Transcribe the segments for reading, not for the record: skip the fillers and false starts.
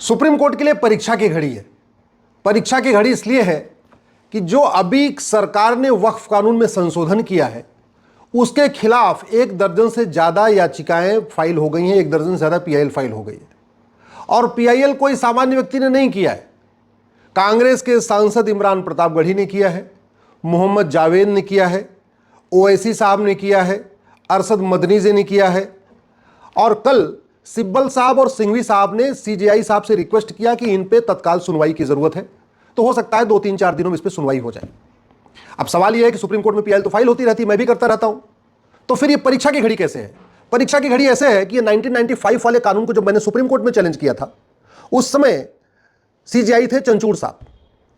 Supreme court के लिए परीक्षा की घड़ी है। परीक्षा की घड़ी इसलिए है कि जो अभी सरकार ने वक्फ कानून में संशोधन किया है उसके खिलाफ 1 दर्जन से ज्यादा याचिकाएं फाइल हो गई हैं, 1 दर्जन से ज्यादा पीआईएल फाइल हो गई है। और पीआईएल कोई सामान्य व्यक्ति ने नहीं किया है। कांग्रेस के सांसद इमरान प्रतापगढ़ी ने किया है, मोहम्मद जावेद ने किया है, ओवैसी साहब ने किया है, अरशद मदनी जी ने किया है। और कल सिब्बल साहब और सिंघवी साहब ने सीजेआई साहब से रिक्वेस्ट किया कि इन पे तत्काल सुनवाई की जरूरत है, तो हो सकता है 2-3-4 दिनों में इस पे सुनवाई हो जाए। अब सवाल यह है कि सुप्रीम कोर्ट में पीआईएल तो फाइल होती रहती है, मैं भी करता रहता हूं, तो फिर ये परीक्षा की घड़ी कैसे है? परीक्षा की घड़ी ऐसे है कि ये 1995 वाले कानून को जब मैंने सुप्रीम कोर्ट में चैलेंज किया था, उस समय सीजेआई थे चंचूड़ साहब,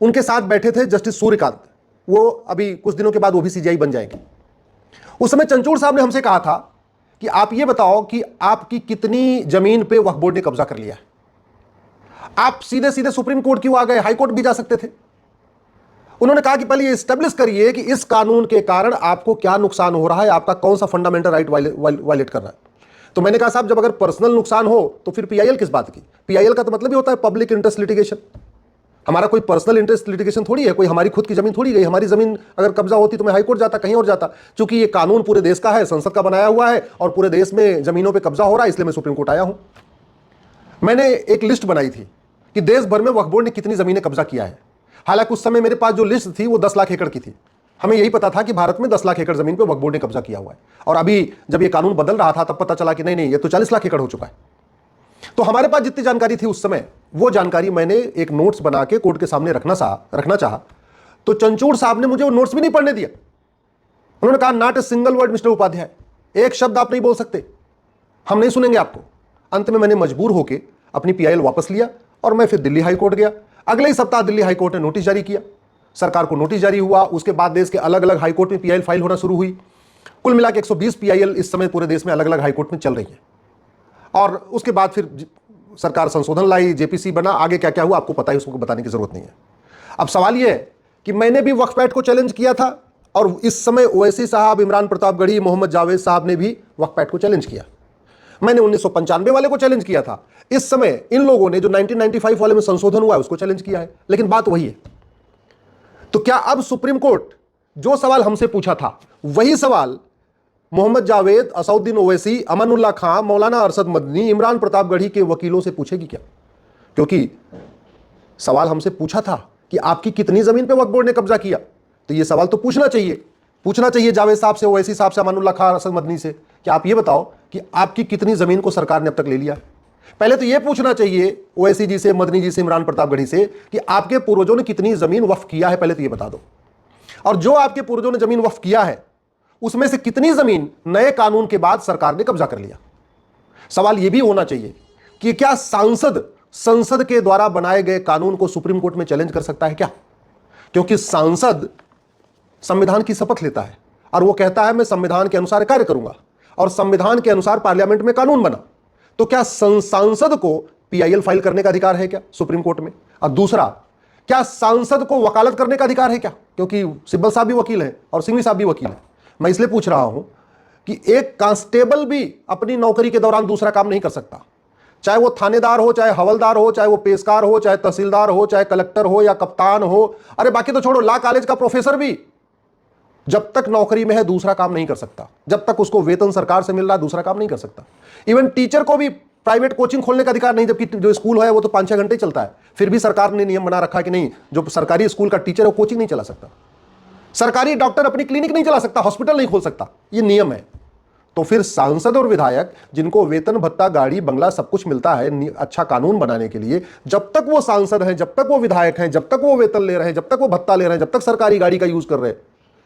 उनके साथ बैठे थे जस्टिस सूर्यकांत, वो अभी कुछ दिनों के बाद वो भी सीजेआई बन जाएंगे। उस समय चंचूड़ साहब ने हमसे कहा था कि आप ये बताओ कि आपकी कितनी जमीन पे वक्फ बोर्ड ने कब्जा कर लिया है। आप सीधे सीधे सुप्रीम कोर्ट क्यों आ गए? हाई कोर्ट भी जा सकते थे। उन्होंने कहा कि पहले ये एस्टेब्लिश करिए कि इस कानून के कारण आपको क्या नुकसान हो रहा है, आपका कौन सा फंडामेंटल राइट वायलेट कर रहा है। तो मैंने कहा साहब, जब अगर पर्सनल नुकसान हो तो फिर पीआईएल किस बात की? पीआईएल का तो मतलब ही होता है पब्लिक इंटरेस्ट लिटिगेशन। हमारा कोई पर्सनल इंटरेस्ट लिटिगेशन थोड़ी है, कोई हमारी खुद की जमीन थोड़ी गई। हमारी जमीन अगर कब्जा होती तो मैं हाईकोर्ट जाता, कहीं और जाता। क्योंकि ये कानून पूरे देश का है, संसद का बनाया हुआ है और पूरे देश में जमीनों पे कब्जा हो रहा है, इसलिए मैं सुप्रीम कोर्ट आया हूं। मैंने एक लिस्ट बनाई थी कि देश भर में वक्फ बोर्ड ने कितनी जमीनें कब्जा किया है। हालांकि उस समय मेरे पास जो लिस्ट थी वो 10 लाख एकड़ की थी। हमें यही पता था कि भारत में 10 लाख एकड़ जमीन पे वक्फ बोर्ड ने कब्जा किया हुआ है। और अभी जब ये कानून बदल रहा था तब पता चला कि नहीं नहीं, ये तो 40 लाख एकड़ हो चुका है। तो हमारे पास जितनी जानकारी थी उस समय, वो जानकारी मैंने एक नोट्स बना के कोर्ट के सामने रखना चाहा, तो चंचूड़ साहब ने मुझे वो नोट्स भी नहीं पढ़ने दिया। उन्होंने कहा not a single word mister Upadhyay, एक शब्द आप नहीं बोल सकते, हम नहीं सुनेंगे आपको। अंत में मैंने मजबूर होकर अपनी पीआईएल वापस लिया और मैं फिर दिल्ली हाईकोर्ट गया। अगले ही सप्ताह दिल्ली हाईकोर्ट ने नोटिस जारी किया, सरकार को नोटिस जारी हुआ। उसके बाद देश के अलग अलग हाईकोर्ट में पीआईएल फाइल होना शुरू हुई। कुल मिला के 120 पीआईएल इस समय पूरे देश में अलग अलग हाईकोर्ट में चल रही है। और उसके बाद फिर सरकार संशोधन लाई, जेपीसी बना, आगे क्या क्या हुआ आपको पता है, उसको बताने की जरूरत नहीं है। अब सवाल यह है कि मैंने भी वक्फ एक्ट को चैलेंज किया था और इस समय ओवैसी साहब, इमरान प्रतापगढ़ी, मोहम्मद जावेद साहब ने भी वक्फ एक्ट को चैलेंज किया। मैंने 1995 वाले को चैलेंज किया था। इस समय इन लोगों ने जो 1995 वाले में संशोधन हुआ है उसको चैलेंज किया है। लेकिन बात वही है। तो क्या अब सुप्रीम कोर्ट जो सवाल हमसे पूछा था वही सवाल मोहम्मद जावेद, असउद्दीन ओवैसी, अमानुल्लाह खां, मौलाना अरशद मदनी, इमरान प्रतापगढ़ी के वकीलों से पूछेगी क्या? क्योंकि सवाल हमसे पूछा था कि आपकी कितनी जमीन पे वक्फ बोर्ड ने कब्जा किया, तो यह सवाल तो पूछना चाहिए जावेद साहब से, ओवैसी साहब से, अमानुल्लाह खां, अरशद मदनी से कि आप ये बताओ कि आपकी कितनी जमीन को सरकार ने अब तक ले लिया। पहले तो यह पूछना चाहिए ओवैसी जी से, मदनी जी से, इमरान प्रतापगढ़ी से कि आपके पूर्वजों ने कितनी जमीन वक्फ किया है, पहले तो यह बता दो। और जो आपके पूर्वजों ने जमीन वक्फ किया है उसमें से कितनी जमीन नए कानून के बाद सरकार ने कब्जा कर लिया। सवाल यह भी होना चाहिए कि क्या सांसद संसद के द्वारा बनाए गए कानून को सुप्रीम कोर्ट में चैलेंज कर सकता है क्या? क्योंकि सांसद संविधान की शपथ लेता है और वो कहता है मैं संविधान के अनुसार कार्य करूंगा, और संविधान के अनुसार पार्लियामेंट में कानून बना। तो क्या सांसद को पीआईएल फाइल करने का अधिकार है क्या सुप्रीम कोर्ट में? और दूसरा, क्या सांसद को वकालत करने का अधिकार है क्या? क्योंकि सिब्बल साहब भी वकील है और सिंघवी साहब भी वकील है। मैं इसलिए पूछ रहा हूं कि एक कांस्टेबल भी अपनी नौकरी के दौरान दूसरा काम नहीं कर सकता, चाहे वो थानेदार हो, चाहे हवलदार हो, चाहे वो पेशकार हो, चाहे तहसीलदार हो, चाहे कलेक्टर हो या कप्तान हो। अरे बाकी तो छोड़ो, लॉ कॉलेज का प्रोफेसर भी जब तक नौकरी में है दूसरा काम नहीं कर सकता। जब तक उसको वेतन सरकार से मिल रहा है दूसरा काम नहीं कर सकता। इवन टीचर को भी प्राइवेट कोचिंग खोलने का अधिकार नहीं, जबकि जो स्कूल है वो तो 5-6 घंटे चलता है। फिर भी सरकार ने नियम बना रखा है कि नहीं, जो सरकारी स्कूल का टीचर है वो कोचिंग नहीं चला सकता। सरकारी डॉक्टर अपनी क्लिनिक नहीं चला सकता, हॉस्पिटल नहीं खोल सकता, ये नियम है। तो फिर सांसद और विधायक जिनको वेतन भत्ता, गाड़ी, बंगला सब कुछ मिलता है अच्छा कानून बनाने के लिए, जब तक वो सांसद हैं, जब तक वो विधायक हैं, जब तक वो वेतन ले रहे हैं, जब तक वो भत्ता ले रहे हैं, जब तक सरकारी गाड़ी का यूज कर रहे हैं,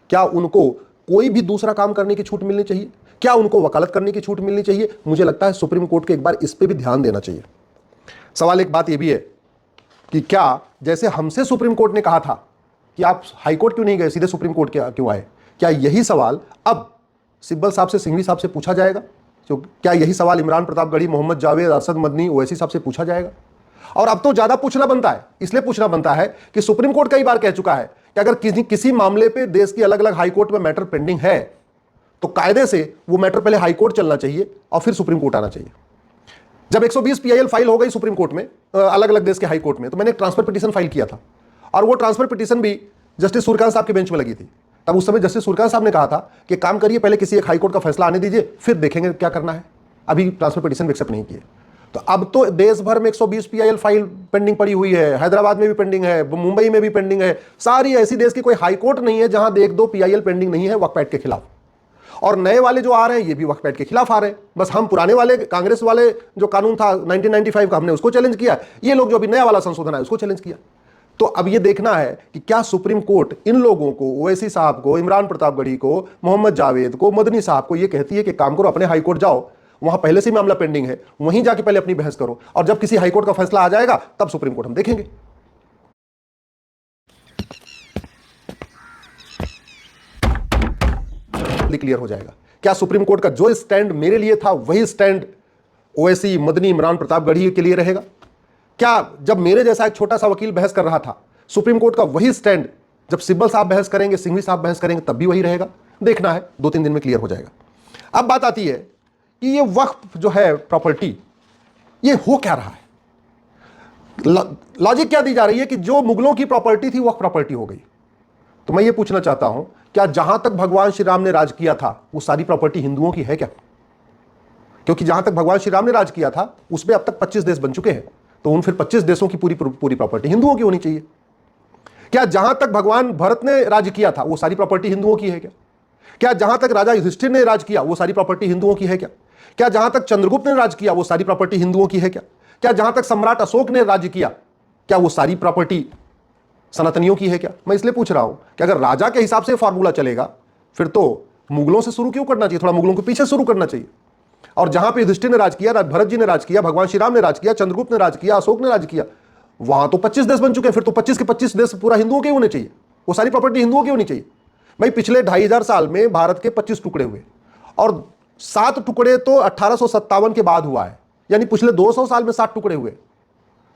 क्या उनको कोई भी दूसरा काम करने की छूट मिलनी चाहिए? क्या उनको वकालत करने की छूट मिलनी चाहिए? मुझे लगता है सुप्रीम कोर्ट के एक बार इस पे भी ध्यान देना चाहिए। सवाल एक बात यह भी है कि क्या जैसे हमसे सुप्रीम कोर्ट ने कहा था कि आप हाईकोर्ट क्यों नहीं गए, सीधे सुप्रीम कोर्ट क्यों आए, क्या यही सवाल अब सिब्बल साहब से, सिंघवी साहब से पूछा जाएगा? तो क्या यही सवाल इमरान प्रतापगढ़ी, मोहम्मद जावेद, अरशद मदनी, ओवैसी साहब से पूछा जाएगा? और अब तो ज्यादा पूछना बनता है, इसलिए पूछना बनता है कि सुप्रीम कोर्ट कई बार कह चुका है कि अगर किसी मामले पे देश की अलग अलग हाईकोर्ट में मैटर पेंडिंग है तो कायदे से वो मैटर पहले हाईकोर्ट चलना चाहिए और फिर सुप्रीम कोर्ट आना चाहिए। जब 120 PIL फाइल हो गई सुप्रीम कोर्ट में, अलग अलग देश के हाई कोर्ट में, तो मैंने एक ट्रांसफर पिटीशन फाइल किया था, और वो ट्रांसफर पिटीशन भी जस्टिस सूर्यकांत साहब के बेंच में लगी थी। तब उस समय जस्टिस सूर्यकांत साहब ने कहा था कि काम करिए, पहले किसी एक हाई कोर्ट का फैसला आने दीजिए, फिर देखेंगे क्या करना है। अभी ट्रांसफर पिटीशन भी एक्सेप्ट नहीं किए। तो अब तो देश भर में 120 PIL फाइल पेंडिंग पड़ी हुई है, हैदराबाद में भी पेंडिंग है, मुंबई में भी पेंडिंग है। सारी ऐसी देश की कोई हाई कोर्ट नहीं है जहां 1-2 PIL पेंडिंग नहीं है वक्फ एक्ट के खिलाफ। और नए वाले जो आ रहे हैं ये भी वक्फ एक्ट के खिलाफ आ रहे हैं। बस हम पुराने वाले कांग्रेस वाले जो कानून था 1995 का, हमने उसको चैलेंज किया, ये लोग जो अभी नया वाला संशोधन है उसको चैलेंज किया। तो अब ये देखना है कि क्या सुप्रीम कोर्ट इन लोगों को, ओवैसी साहब को, इमरान प्रतापगढ़ी को, मोहम्मद जावेद को, मदनी साहब को, ये कहती है कि काम करो, अपने हाई कोर्ट जाओ, वहां पहले से मामला पेंडिंग है, वहीं जाके पहले अपनी बहस करो, और जब किसी हाई कोर्ट का फैसला आ जाएगा तब सुप्रीम कोर्ट हम देखेंगे। क्लियर हो जाएगा क्या सुप्रीम कोर्ट का जो स्टैंड मेरे लिए था वही स्टैंड ओवैसी, मदनी, इमरान प्रतापगढ़ी के लिए रहेगा? क्या जब मेरे जैसा एक छोटा सा वकील बहस कर रहा था, सुप्रीम कोर्ट का वही स्टैंड जब सिब्बल साहब बहस करेंगे, सिंघवी साहब बहस करेंगे, तब भी वही रहेगा? देखना है, 2-3 दिन में क्लियर हो जाएगा। अब बात आती है कि ये वक्फ जो है प्रॉपर्टी, ये हो क्या रहा है? लॉजिक क्या दी जा रही है कि जो मुगलों की प्रॉपर्टी थी वक्फ प्रॉपर्टी हो गई। तो मैं ये पूछना चाहता हूं, क्या जहां तक भगवान श्री राम ने राज किया था वो सारी प्रॉपर्टी हिंदुओं की है क्या? क्योंकि जहां तक भगवान श्री राम ने राज किया था उसमें अब तक 25 देश बन चुके हैं, तो उन फिर 25 देशों की पूरी प्रॉपर्टी हिंदुओं की होनी चाहिए। क्या जहां तक भगवान भरत ने राज किया था वो सारी प्रॉपर्टी हिंदुओं की है क्या? क्या जहां तक राजा युधिष्ठिर ने राज किया वो सारी प्रॉपर्टी हिंदुओं की है क्या? क्या जहां तक चंद्रगुप्त ने राज किया वो सारी प्रॉपर्टी हिंदुओं की है क्या? क्या जहां तक सम्राट अशोक ने राज किया, क्या वो सारी प्रॉपर्टी सनातनियों की है क्या? मैं इसलिए पूछ रहा हूं कि अगर राजा के हिसाब से फॉर्मूला चलेगा फिर तो मुगलों से शुरू क्यों करना चाहिए, थोड़ा मुगलों के पीछे शुरू करना चाहिए। और जहां पे युधिष्ठिर ने राज किया, भरत जी ने राज किया, भगवान श्री राम ने राज किया, चंद्रगुप्त ने राज किया, अशोक ने राज किया, वहां तो 25 देश बन चुके हैं, फिर तो 25 के 25 देश पूरा हिंदुओं के होने चाहिए, वो सारी प्रॉपर्टी हिंदुओं की होनी चाहिए। भाई पिछले 2500 साल में भारत के 25 टुकड़े हुए और 7 टुकड़े तो 1857 के बाद हुआ है, यानी पिछले 200 साल में 7 टुकड़े हुए।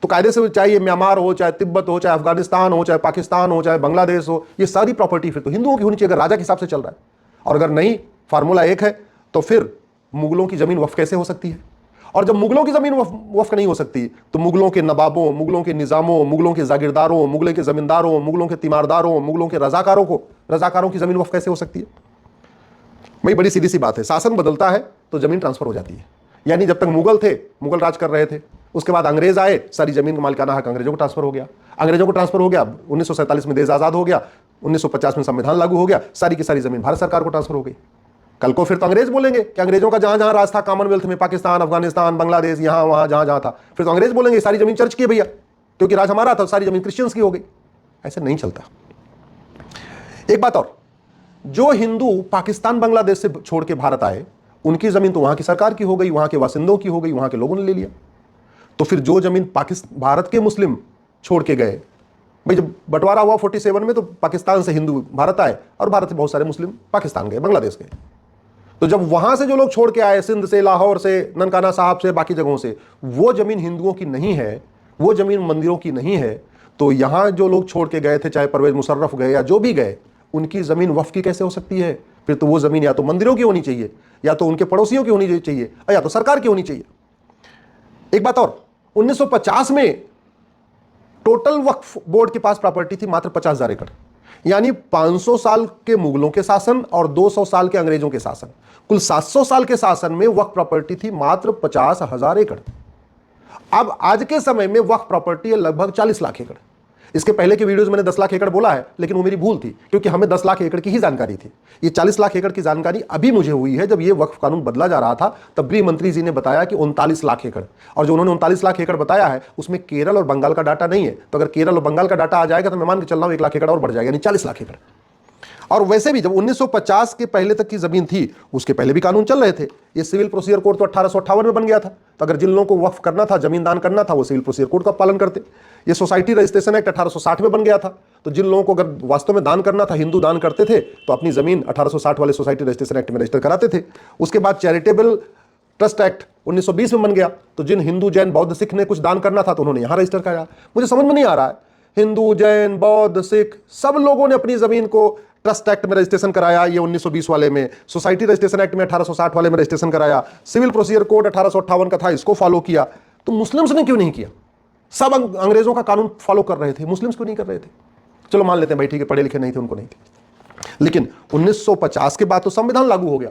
तो कायदे से चाहे म्यांमार हो, चाहे तिब्बत हो, चाहे अफगानिस्तान हो, चाहे पाकिस्तान हो, चाहे बांग्लादेश हो, ये सारी प्रॉपर्टी फिर तो हिंदुओं की होनी चाहिए अगर राजा के हिसाब से चल रहा है। और अगर नहीं, फार्मूला एक है, तो फिर मुगलों की जमीन वक्फ कैसे हो सकती है? और जब मुगलों की जमीन वक्फ नहीं हो सकती तो मुगलों के नवाबों, मुगलों के निजामों, मुगलों के जागीरदारों, मुगलों के जमींदारों, मुगलों के तीमारदारों, मुगलों के रजाकारों की जमीन वक्फ कैसे हो सकती है? भाई बड़ी सीधी सी बात है, शासन बदलता है तो जमीन ट्रांसफर हो जाती है। यानी जब तक मुगल थे, मुगल राज कर रहे थे, उसके बाद अंग्रेज आए, सारी जमीन का मालिकाना हक अंग्रेजों को ट्रांसफर हो गया। अंग्रेजों को ट्रांसफर हो गया, 1947 में देश आजाद हो गया, 1950 में संविधान लागू हो गया, सारी की सारी जमीन भारत सरकार को ट्रांसफर हो गई। कल को फिर तो अंग्रेज बोलेंगे कि अंग्रेजों का जहां जहां राज था कॉमनवेल्थ में, पाकिस्तान, अफगानिस्तान, बांग्लादेश, यहां वहां जहां जहां था, फिर तो अंग्रेज बोलेंगे सारी जमीन चर्च की है भैया, क्योंकि राज हमारा था, सारी जमीन क्रिश्चियंस की हो गई। ऐसे नहीं चलता। एक बात और, जो हिंदू पाकिस्तान, बांग्लादेश से छोड़ के भारत आए, उनकी जमीन तो वहां की सरकार की हो गई, वहां के वासिंदों की हो गई, वहां के लोगों ने ले लिया। तो फिर जो जमीन भारत के मुस्लिम छोड़ के गए, भाई जब बंटवारा हुआ 47 में, तो पाकिस्तान से हिंदू भारत आए और भारत से बहुत सारे मुस्लिम पाकिस्तान गए, बांग्लादेश गए। तो जब वहां से जो लोग छोड़ के आए, सिंध से, लाहौर से, ननकाना साहब से, बाकी जगहों से, वो जमीन हिंदुओं की नहीं है, वो जमीन मंदिरों की नहीं है, तो यहां जो लोग छोड़ के गए थे, चाहे परवेज मुशर्रफ गए या जो भी गए, उनकी जमीन वक्फ की कैसे हो सकती है? फिर तो वो जमीन या तो मंदिरों की होनी चाहिए, या तो उनके पड़ोसियों की होनी चाहिए, या तो सरकार की होनी चाहिए। एक बात और, 1950 में टोटल वक्फ बोर्ड के पास प्रॉपर्टी थी मात्र 50,000 एकड़, यानी 500 साल के मुगलों के शासन और 200 साल के अंग्रेजों के शासन, कुल 700 साल के शासन में वक्फ प्रॉपर्टी थी मात्र 50,000 एकड़। अब आज के समय में वक्फ प्रॉपर्टी है लगभग 40 लाख एकड़। इसके पहले के वीडियोस मैंने 10 लाख एकड़ बोला है, लेकिन वो मेरी भूल थी, क्योंकि हमें 10 लाख एकड़ की ही जानकारी थी। ये 40 लाख एकड़ की जानकारी अभी मुझे हुई है, जब ये वक्फ कानून बदला जा रहा था, तब गृह मंत्री जी ने बताया कि 39 लाख एकड़, और जो उन्होंने 39 लाख एकड़ बताया है उसमें केरल और बंगाल का डाटा नहीं है। तो अगर केरल और बंगाल का डाटा आ जाएगा तो मैं मान के चल रहा हूं 1 लाख एकड़ और बढ़ जाएगा, यानी 40 लाख एकड़। और वैसे भी जब 1950 के पहले तक की जमीन थी, उसके पहले भी कानून चल रहे थे। ये सिविल प्रोसीजर कोड तो 1858 में बन गया था, तो अगर जिन लोगों को वक्फ करना था, जमीन दान करना था, वो सिविल प्रोसीजर कोड का पालन करते। ये सोसाइटी रजिस्ट्रेशन एक्ट 1860 में बन गया था, तो जिन लोगों को अगर वास्तव में दान करना था, हिंदू दान करते थे, तो अपनी जमीन 1860 वाले सोसाइटी रजिस्ट्रेशन एक्ट में रजिस्टर कराते थे। उसके बाद चैरिटेबल ट्रस्ट एक्ट 1920 में बन गया, तो जिन हिंदू, जैन, बौद्ध, सिख ने कुछ दान करना था तो उन्होंने यहां रजिस्टर कराया। मुझे समझ में नहीं आ रहा है, हिंदू, जैन, बौद्ध, सिख सब लोगों ने अपनी जमीन को ट्रस्ट एक्ट में रजिस्ट्रेशन कराया ये 1920 वाले में, सोसाइटी रजिस्ट्रेशन एक्ट में 1860 वाले में रजिस्ट्रेशन कराया, सिविल प्रोसीजर कोड 1858 का था, इसको फॉलो किया। तो मुस्लिम्स ने क्यों नहीं किया? सब अंग्रेजों का कानून फॉलो कर रहे थे, मुस्लिम्स क्यों नहीं कर रहे थे? चलो मान लेते हैं भाई ठीक है, पढ़े लिखे नहीं थे, उनको नहीं थे। लेकिन 1950 के बाद तो संविधान लागू हो गया,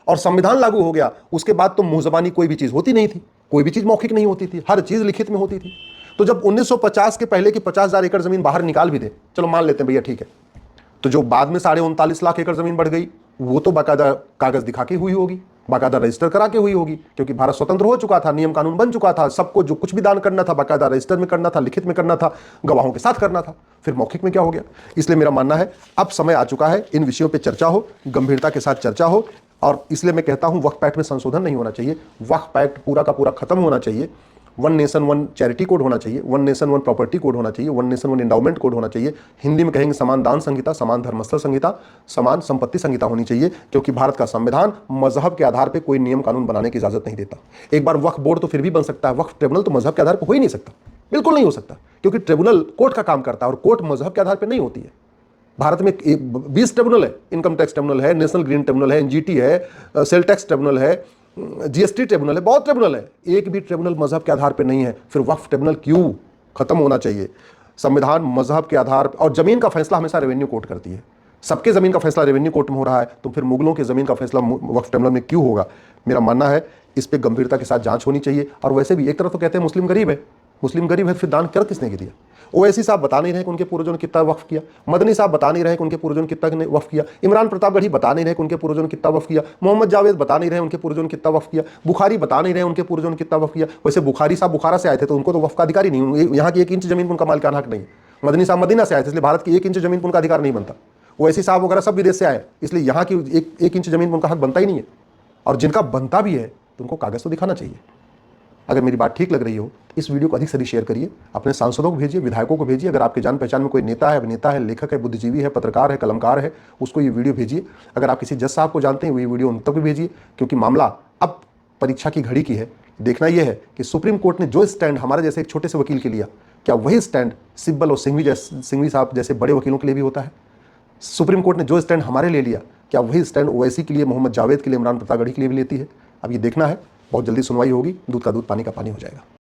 और संविधान लागू हो गया उसके बाद तो मुंह ज़बानी कोई भी चीज़ होती नहीं थी, कोई भी चीज़ मौखिक नहीं होती थी, हर चीज़ लिखित में होती थी। तो जब 1950 के पहले की 50,000 एकड़ ज़मीन बाहर निकाल भी दे, चलो मान लेते हैं भैया ठीक है, तो जो बाद में 39.5 लाख एकड़ ज़मीन बढ़ गई वो तो बाकायदा कागज़ दिखा के हुई होगी, बाकायदा रजिस्टर करा के हुई होगी, क्योंकि भारत स्वतंत्र हो चुका था, नियम कानून बन चुका था, सबको जो कुछ भी दान करना था बाकायदा रजिस्टर में करना था, लिखित में करना था, गवाहों के साथ करना था। फिर मौखिक में क्या हो गया? इसलिए मेरा मानना है अब समय आ चुका है, इन विषयों पर चर्चा हो, गंभीरता के साथ चर्चा हो। और इसलिए मैं कहता हूं वक्फ एक्ट में संशोधन नहीं होना चाहिए, वक्फ एक्ट पूरा का पूरा खत्म होना चाहिए। One nation one charity code होना चाहिए, one nation one property code होना चाहिए, one nation one endowment code होना चाहिए। हिंदी में कहेंगे समान दान संहिता, समान धर्मस्थल संहिता, समान संपत्ति संहिता होनी चाहिए, क्योंकि भारत का संविधान मजहब के आधार पर कोई नियम कानून बनाने की इजाजत नहीं देता। एक बार वक्फ बोर्ड तो फिर भी बन सकता है, वक्फ ट्रिब्यूनल तो मजहब के आधार पर हो ही नहीं सकता, बिल्कुल नहीं हो सकता, क्योंकि ट्रिब्यूनल कोर्ट का काम करता है और कोर्ट मजहब के आधार पर नहीं होती है। भारत में 20 ट्रिब्यूनल है, इनकम टैक्स ट्रिब्यूनल है, नेशनल ग्रीन ट्रिब्यूनल है, एनजीटी है, सेल टैक्स ट्रिब्यूनल है, जीएसटी ट्रिब्यूनल है, बहुत ट्रिब्यूनल है, एक भी ट्रिब्यूनल मजहब के आधार पे नहीं है। फिर वक्फ ट्रिब्यूनल क्यों? खत्म होना चाहिए। संविधान मजहब के आधार पर, और जमीन का फैसला हमेशा रेवेन्यू कोर्ट करती है, सबके जमीन का फैसला रेवेन्यू कोर्ट में हो रहा है, तो फिर मुगलों की जमीन का फैसला वक्फ ट्रिब्यूनल में क्यों होगा? मेरा मानना है इस पर गंभीरता के साथ जांच होनी चाहिए। और वैसे भी एक तरफ तो कहते हैं मुस्लिम गरीब है, मुस्लिम गरीब है, फिर दान कर किसने दिया? ओवैसी साहब बता नहीं रहे कि उनके पूर्वजों ने कितना वक्फ किया, मदनी साहब बता नहीं रहे कि उनके पूर्वजों ने कितना वक्फ किया, इमरान प्रतापगढ़ी बता नहीं रहे कि उनके पूर्वजों ने कितना वक्फ किया, मोहम्मद जावेद बता नहीं रहे उनके पूर्वजों ने कितना वक्फ किया, बुखारी बता नहीं रहे उनके पूर्वजों ने कितना वक्फ किया। वैसे बुखारी साहब बुखारा से आए थे तो उनको तो वक्फ का अधिकार ही नहीं, यहाँ की 1 इंच जमीन पर उनका मालिकाना हक नहीं। मदनी साहब मदीना से आए थे, इसलिए भारत की 1 इंच जमीन पर उनका अधिकार नहीं बनता। ओवैसी साहब वगैरह सब विदेश से आए, इसलिए यहाँ की 1 इंच जमीन पर उनका हक बनता ही नहीं है। और जिनका बनता भी है तो उनको कागज़ तो दिखाना चाहिए। अगर मेरी बात ठीक लग रही हो इस वीडियो को अधिक से अधिक शेयर करिए, अपने सांसदों को भेजिए, विधायकों को भेजिए। अगर आपके जान पहचान में कोई नेता है, अभिनेता है, लेखक है, बुद्धिजीवी है, पत्रकार है, कलमकार है, उसको ये वीडियो भेजिए। अगर आप किसी जज साहब को जानते हैं वो ये वीडियो उन तक भी भेजिए, क्योंकि मामला अब परीक्षा की घड़ी की है। देखना यह है कि सुप्रीम कोर्ट ने जो स्टैंड हमारे जैसे एक छोटे से वकील के लिया, क्या वही स्टैंड सिब्बल और सिंघवी साहब जैसे बड़े वकीलों के लिए भी होता है? सुप्रीम कोर्ट ने जो स्टैंड हमारे लिए लिया, क्या वही स्टैंड ओवैसी के लिए, मोहम्मद जावेद के लिए, इमरान प्रतापगढ़ी के लिए भी लेती है? अब ये देखना है। बहुत जल्दी सुनवाई होगी, दूध का दूध पानी का पानी हो जाएगा।